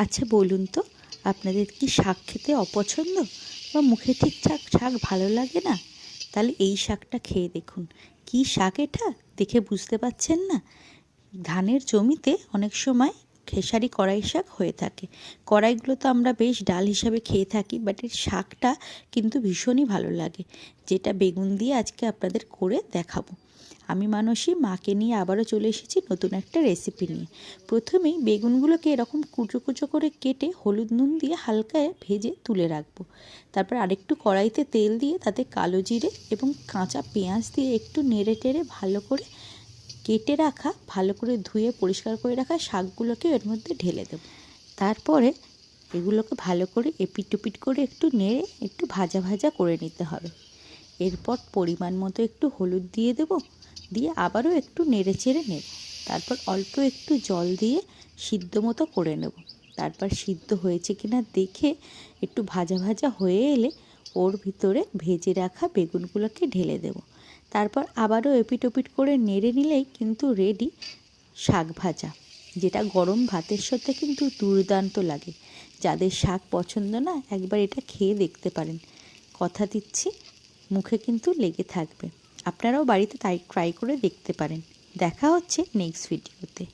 আচ্ছা বলুন তো, আপনাদের কি শাক খেতে অপছন্দ বা মুখে ঠিকঠাক শাক ভালো লাগে না? তাহলে এই শাকটা খেয়ে দেখুন। কী শাক এটা দেখে বুঝতে পারছেন না? ধানের জমিতে অনেক সময় খেসারি কড়াই শাক হয়ে থাকে। কড়াইগুলো তো আমরা বেশ ডাল হিসাবে খেয়ে থাকি, বাট এর শাকটা কিন্তু ভীষণই ভালো লাগে, যেটা বেগুন দিয়ে আজকে আপনাদের করে দেখাবো। আমি মানসী, মাকে নিয়ে আবারও চলে এসেছি নতুন একটা রেসিপি নিয়ে। প্রথমেই বেগুনগুলোকে এরকম কুচো কুচো করে কেটে হলুদ নুন দিয়ে হালকা ভেজে তুলে রাখবো। তারপর আরেকটু কড়াইতে তেল দিয়ে তাতে কালো জিরে এবং কাঁচা পেঁয়াজ দিয়ে একটু নেড়ে টেড়ে ভালো করে কেটে রাখা, ভালো করে ধুয়ে পরিষ্কার করে রাখা শাকগুলোকে এর মধ্যে ঢেলে দেব। তারপরে এগুলোকে ভালো করে এপিট ওপিট করে একটু নেড়ে একটু ভাজা ভাজা করে নিতে হবে। এরপর পরিমাণ মতো একটু হলুদ দিয়ে দেব, দিয়ে আবারও একটু নেড়ে চেড়ে নেব। তারপর অল্প একটু জল দিয়ে সিদ্ধ মতো করে নেব। তারপর সিদ্ধ হয়েছে কিনা দেখে একটু ভাজা ভাজা হয়ে এলে ওর ভিতরে ভেজে রাখা বেগুনগুলোকে ঢেলে দেব। তারপর আবারও এপিট ওপিট করে নেড়ে নিলেই কিন্তু রেডি শাক ভাজা, যেটা গরম ভাতের সাথে কিন্তু দুর্দান্ত লাগে। যাদের শাক পছন্দ না, একবার এটা খেয়ে দেখতে পারেন। কথা দিচ্ছি, মুখে কিন্তু লেগে থাকবে। আপনারাও বাড়িতে তাই ট্রাই করে দেখতে পারেন। দেখা হচ্ছে নেক্সট ভিডিওতে।